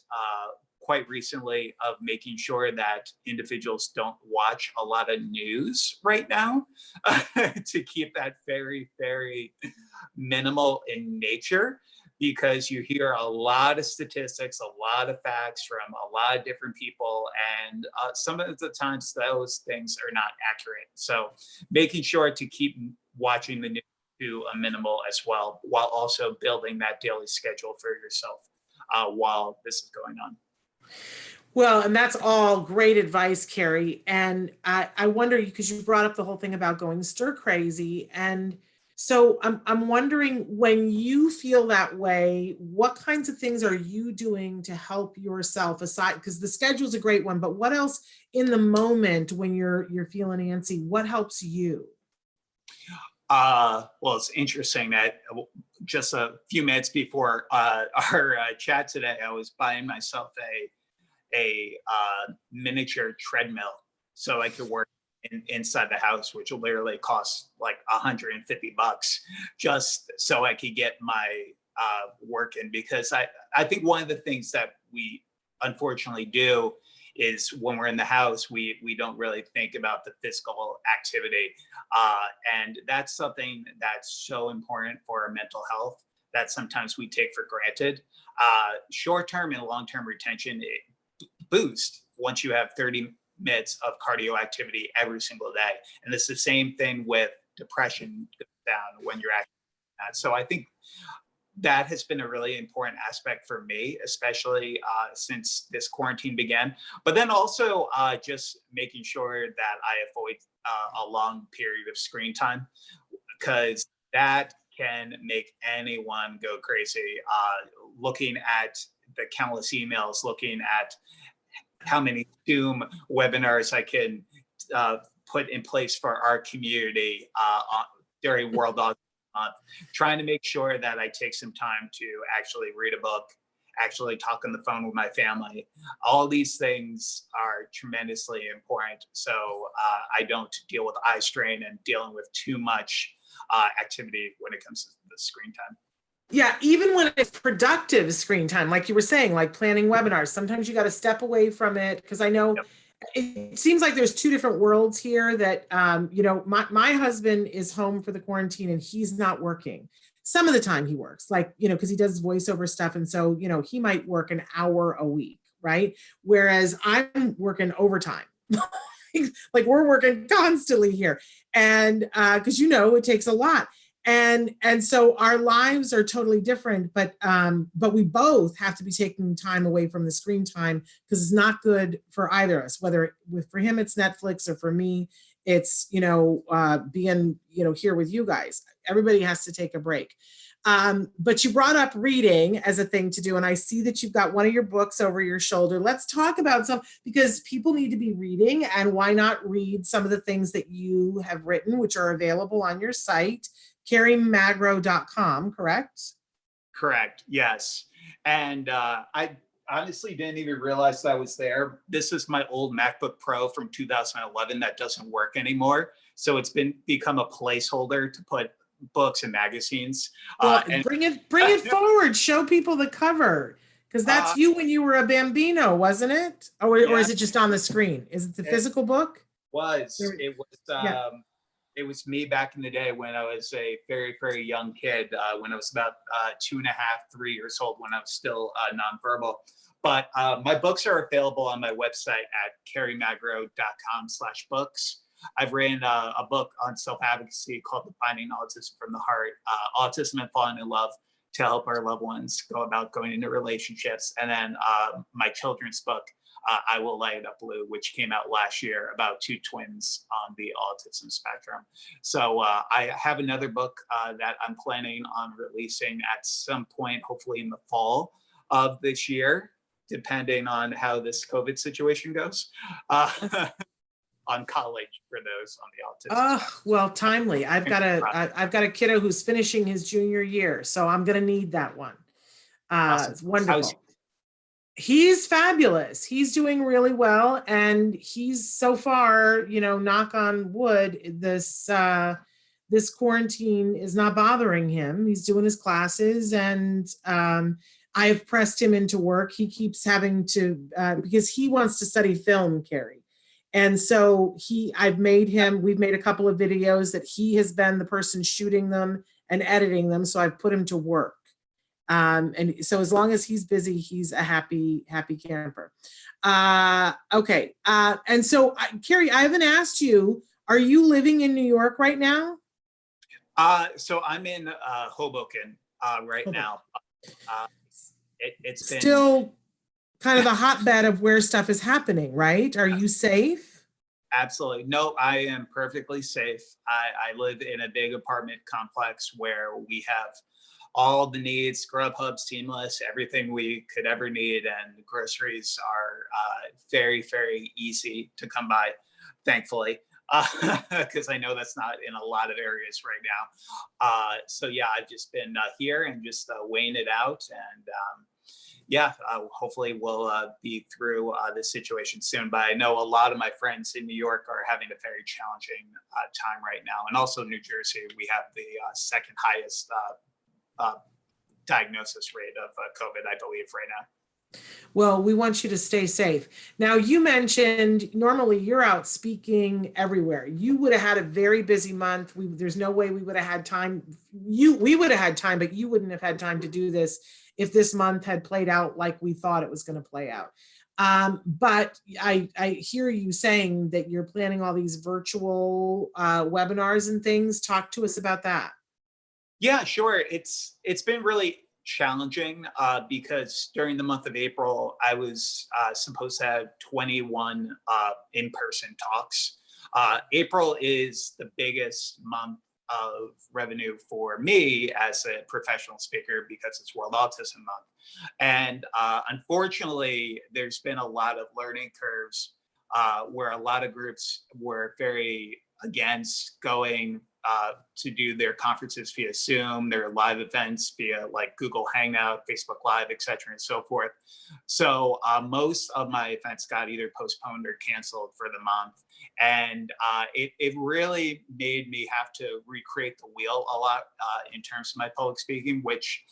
quite recently of making sure that individuals don't watch a lot of news right now to keep that very, very minimal in nature, because you hear a lot of statistics, a lot of facts from a lot of different people, and some of the times those things are not accurate. So making sure to keep watching the news to a minimal as well, while also building that daily schedule for yourself while this is going on. Well, and that's all great advice, Kerry. And I wonder, because you brought up the whole thing about going stir crazy. And so I'm wondering, when you feel that way, what kinds of things are you doing to help yourself aside? Because the schedule's a great one, but what else in the moment when you're feeling antsy, what helps you? Well, it's interesting that just a few minutes before our chat today, I was buying myself a miniature treadmill so I could work inside the house, which will literally cost like $150 just so I could get my work in. Because I think one of the things that we unfortunately do is when we're in the house, we don't really think about the physical activity. And that's something that's so important for our mental health that sometimes we take for granted. Short-term and long-term retention boost once you have 30 minutes of cardio activity every single day. And it's the same thing with depression goes down when you're active. So I think that has been a really important aspect for me, especially since this quarantine began. But then also just making sure that I avoid a long period of screen time, because that can make anyone go crazy. Looking at the countless emails, looking at how many Zoom webinars I can put in place for our community during World Autism Month, trying to make sure that I take some time to actually read a book, actually talk on the phone with my family. All these things are tremendously important, so I don't deal with eye strain and dealing with too much activity when it comes to the screen time. Yeah, even when it's productive screen time, like you were saying, like planning webinars, sometimes you got to step away from it, because I know it seems like there's two different worlds here that, my husband is home for the quarantine and he's not working. Some of the time he works, like, because he does voiceover stuff. And so, he might work an hour a week, right? Whereas I'm working overtime. Like we're working constantly here. And because, it takes a lot. And so our lives are totally different, but we both have to be taking time away from the screen time, because it's not good for either of us. Whether for him it's Netflix, or for me it's being here with you guys. Everybody has to take a break. But you brought up reading as a thing to do, and I see that you've got one of your books over your shoulder. Let's talk about some, because people need to be reading, and why not read some of the things that you have written, which are available on your site, kerrymagro.com, correct? Correct, yes. And I honestly didn't even realize that was there. This is my old MacBook Pro from 2011 that doesn't work anymore. So it's become a placeholder to put books and magazines. Well, bring it forward. Show people the cover, because that's you when you were a bambino, wasn't it? Or is it just on the screen? Is it the physical book? It was me back in the day when I was a very, very young kid, when I was about 2.5, 3 years old, when I was still nonverbal. But my books are available on my website at kerrymagro.com/books. I've written a book on self-advocacy called Defining Autism from the Heart, Autism and Falling in Love, to help our loved ones go about going into relationships. And then my children's book, I Will Light It Up Blue, which came out last year, about two twins on the autism spectrum. So I have another book that I'm planning on releasing at some point, hopefully in the fall of this year, depending on how this COVID situation goes. On college for those on the autism spectrum. Well, timely. I've got a kiddo who's finishing his junior year, so I'm going to need that one. Awesome. It's wonderful. He's fabulous. He's doing really well, and he's so far, knock on wood, this this quarantine is not bothering him. He's doing his classes, and I've pressed him into work. He keeps having to, because he wants to study film, Kerry. And so we've made a couple of videos that he has been the person shooting them and editing them. So I've put him to work. And so as long as he's busy, he's a happy camper. Okay. And so Kerry, I haven't asked you, are you living in New York right now? So I'm in Hoboken right now. It's been still kind of the hotbed of where stuff is happening, right? Are you safe? Absolutely. No, I am perfectly safe. I live in a big apartment complex where we have all the needs, Grubhub, Seamless, everything we could ever need, and the groceries are very, very easy to come by, thankfully, because I know that's not in a lot of areas right now. So yeah, I've just been here and just weighing it out, and yeah, hopefully we'll be through this situation soon. But I know a lot of my friends in New York are having a very challenging time right now, and also New Jersey. We have the second highest diagnosis rate of COVID, I believe, right now. Well, we want you to stay safe. Now, you mentioned normally you're out speaking everywhere. You would have had a very busy month. There's no way we would have had time. We would have had time, but you wouldn't have had time to do this if this month had played out like we thought it was going to play out. But I hear you saying that you're planning all these virtual webinars and things. Talk to us about that. Yeah, sure. It's been really challenging because during the month of April, I was supposed to have 21 in-person talks. April is the biggest month of revenue for me as a professional speaker because it's World Autism Month. And unfortunately, there's been a lot of learning curves where a lot of groups were very against going to do their conferences via Zoom, their live events via like Google Hangout, Facebook Live, et cetera, and so forth. So most of my events got either postponed or canceled for the month. And it really made me have to recreate the wheel a lot in terms of my public speaking, which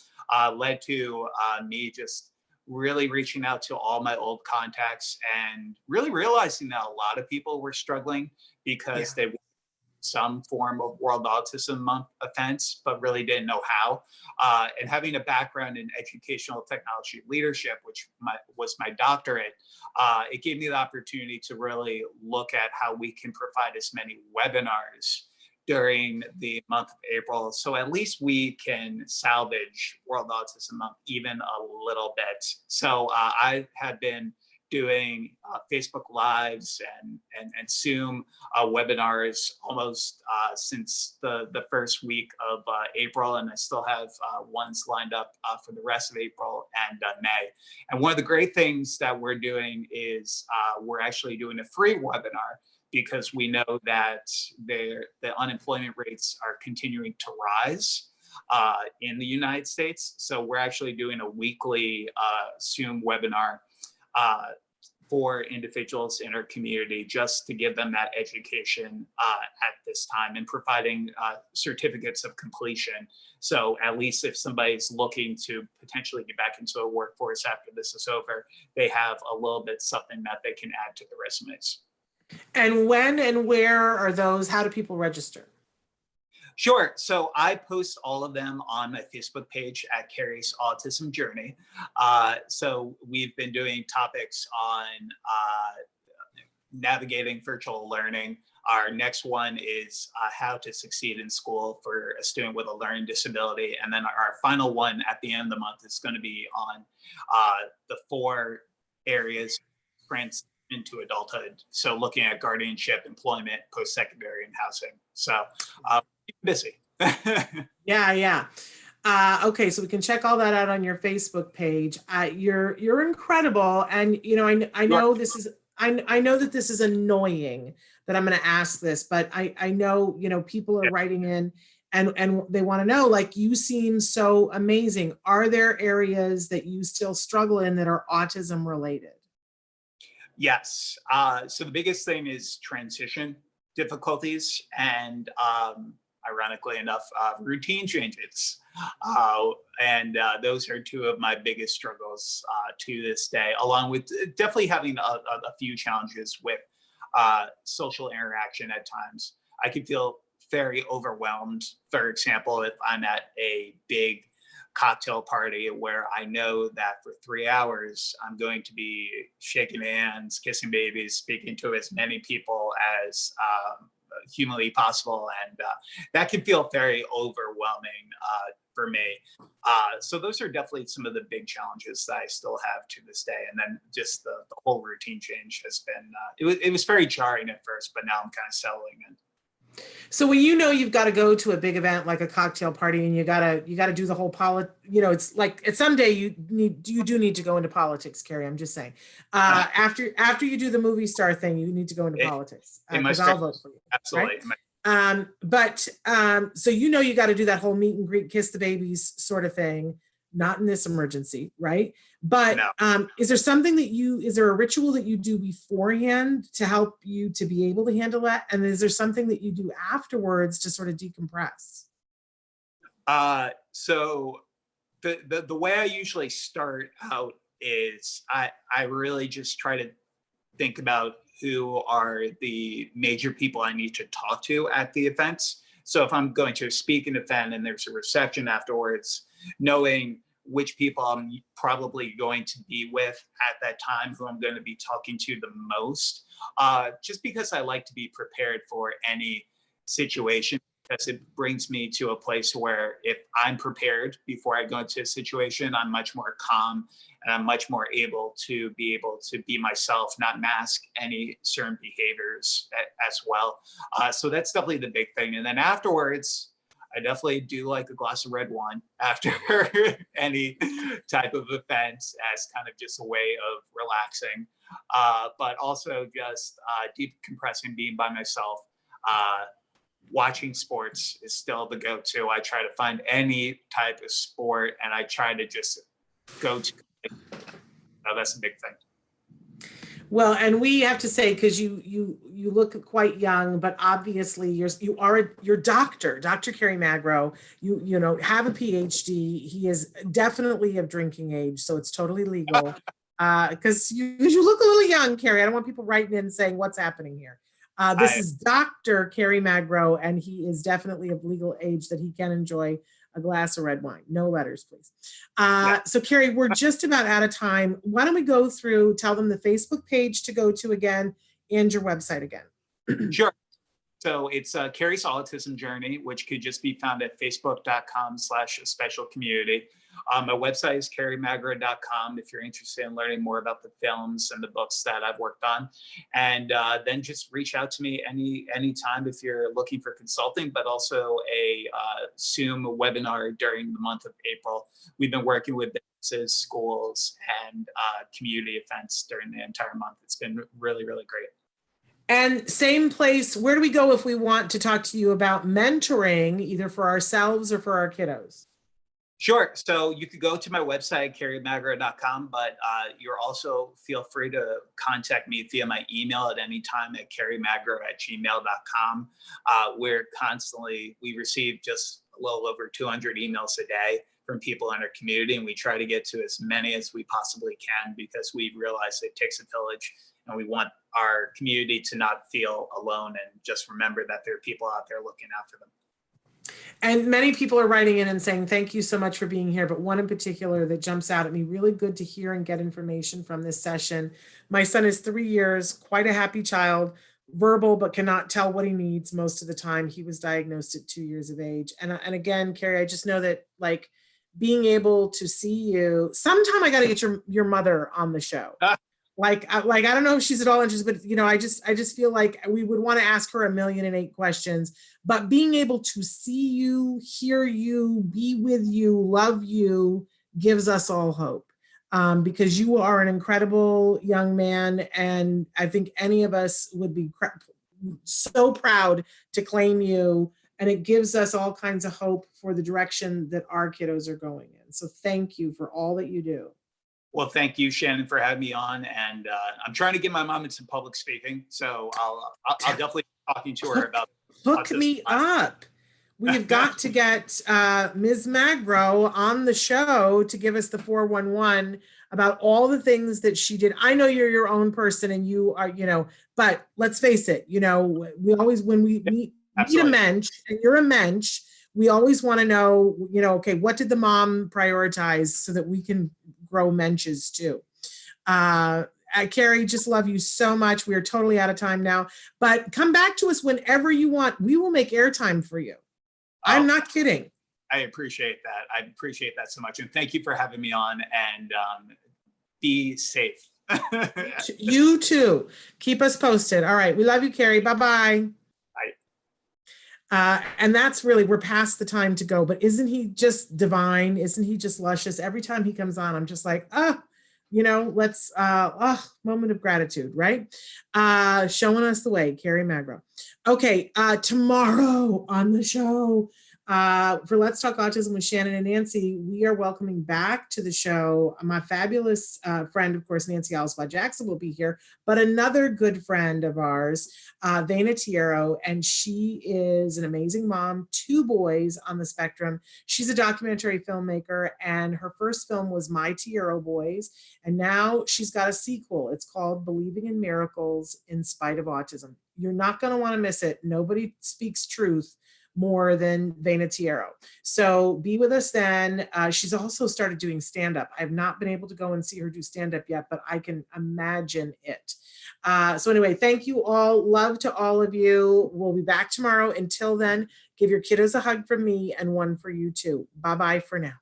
led to me just really reaching out to all my old contacts and really realizing that a lot of people were struggling because they some form of World Autism Month offense, but really didn't know how. And having a background in educational technology leadership, which was my doctorate, it gave me the opportunity to really look at how we can provide as many webinars during the month of April. So at least we can salvage World Autism Month even a little bit. So I have been doing Facebook Lives and Zoom webinars almost since the first week of April, and I still have ones lined up for the rest of April and May. And one of the great things that we're doing is we're actually doing a free webinar because we know that the unemployment rates are continuing to rise in the United States. So we're actually doing a weekly Zoom webinar for individuals in our community just to give them that education at this time and providing certificates of completion. So at least if somebody's looking to potentially get back into a workforce after this is over, they have a little bit something that they can add to the resumes. And when and where are those? How do people register? Sure. So I post all of them on my Facebook page at Kerry's Autism Journey. So we've been doing topics on navigating virtual learning. Our next one is how to succeed in school for a student with a learning disability. And then our final one at the end of the month is going to be on the 4 areas into adulthood. So looking at guardianship, employment, post-secondary, and housing. So busy. Yeah. Okay, so we can check all that out on your Facebook page. You're incredible, and you know I know this is I know that this is annoying that I'm going to ask this, but I know people are writing in and they want to know, like, you seem so amazing. Are there areas that you still struggle in that are autism related? Yes. So the biggest thing is transition difficulties, and ironically enough, routine changes. And those are two of my biggest struggles to this day, along with definitely having a few challenges with social interaction at times. I can feel very overwhelmed. For example, if I'm at a big cocktail party where I know that for 3 hours I'm going to be shaking hands, kissing babies, speaking to as many people as humanly possible, and that can feel very overwhelming for me. So those are definitely some of the big challenges that I still have to this day. And then just the whole routine change has been, it was very jarring at first, but now I'm kind of settling in. So when you know you've got to go to a big event like a cocktail party, and you gotta do the whole it's like it's someday you do need to go into politics, Kerry. I'm just saying. After you do the movie star thing, you need to go into politics because I'll vote for you. Absolutely. Right? So you got to do that whole meet and greet, kiss the babies sort of thing. Not in this emergency, right? But no. Is there a ritual that you do beforehand to help you to be able to handle that? And is there something that you do afterwards to sort of decompress? So the way I usually start out is I really just try to think about who are the major people I need to talk to at the events. So if I'm going to speak an event and there's a reception afterwards, knowing which people I'm probably going to be with at that time, who I'm going to be talking to the most, just because I like to be prepared for any situation, because it brings me to a place where if I'm prepared before I go into a situation, I'm much more calm and I'm much more able to be myself, not mask any certain behaviors as well. So that's definitely the big thing. And then afterwards, I definitely do like a glass of red wine after any type of event as kind of just a way of relaxing, but also just decompressing, being by myself. Watching sports is still the go-to. I try to find any type of sport and I try to just go to. That's a big thing. Well, and we have to say, because you look quite young, but obviously you're Dr. Kerry Magro. You have a PhD. He is definitely of drinking age, so it's totally legal. Because you look a little young, Kerry. I don't want people writing in saying what's happening here. This is Dr. Kerry Magro, and he is definitely of legal age that he can enjoy a glass of red wine. No letters, please. So Kerry, we're just about out of time. Why don't we go through, tell them the Facebook page to go to again and your website again. Sure. So it's Kerry's Autism Journey, which could just be found at facebook.com/specialcommunity. My website is kerrymagro.com if you're interested in learning more about the films and the books that I've worked on. And then just reach out to me anytime if you're looking for consulting, but also a Zoom webinar during the month of April. We've been working with businesses, schools, and community events during the entire month. It's been really, really great. And same place, where do we go if we want to talk to you about mentoring, either for ourselves or for our kiddos? Sure. So you could go to my website, kerrymagro.com, but you're also feel free to contact me via my email at any time at kerrymagro@gmail.com. We receive just a little over 200 emails a day from people in our community, and we try to get to as many as we possibly can because we realize it takes a village. And we want our community to not feel alone and just remember that there are people out there looking after them. And many people are writing in and saying, thank you so much for being here. But one in particular that jumps out at me, really good to hear and get information from this session. My son is 3 years, quite a happy child, verbal, but cannot tell what he needs most of the time. He was diagnosed at 2 years of age. And again, Kerry, I just know that like being able to see you, sometime I got to get your mother on the show. Like I don't know if she's at all interested, but I just feel like we would want to ask her 1,000,008 questions. But being able to see you, hear you, be with you, love you, gives us all hope. Because you are an incredible young man, and I think any of us would be so proud to claim you. And it gives us all kinds of hope for the direction that our kiddos are going in. So thank you for all that you do. Well, thank you, Shannon, for having me on. And I'm trying to get my mom into public speaking. So I'll definitely be talking to her about Hook me up. we've got to get Ms. Magro on the show to give us the 411 about all the things that she did. I know you're your own person and you are, but let's face it, we always, when we meet a mensch and you're a mensch, we always want to know, okay, what did the mom prioritize so that we can grow mensches too. Kerry, just love you so much. We are totally out of time now, but come back to us whenever you want. We will make airtime for you. I'm not kidding. I appreciate that. I appreciate that so much. And thank you for having me on, and be safe. You too. Keep us posted. All right. We love you, Kerry. Bye-bye. Bye. And that's really, we're past the time to go, but isn't he just divine? Isn't he just luscious? Every time he comes on, I'm just like, let's, moment of gratitude, right? Showing us the way, Kerry Magro. Okay, tomorrow on the show, for Let's Talk Autism with Shannon and Nancy, we are welcoming back to the show my fabulous friend, of course, Nancy Alspa-Jackson will be here, but another good friend of ours, Vena Tiero, and she is an amazing mom, 2 boys on the spectrum. She's a documentary filmmaker, and her first film was My Tiero Boys, and now she's got a sequel. It's called Believing in Miracles in Spite of Autism. You're not going to want to miss it. Nobody speaks truth more than Vena Tiero. So be with us then. She's also started doing stand-up. I have not been able to go and see her do stand-up yet, but I can imagine it. So anyway, thank you all. Love to all of you. We'll be back tomorrow. Until then, give your kiddos a hug from me and one for you too. Bye-bye for now.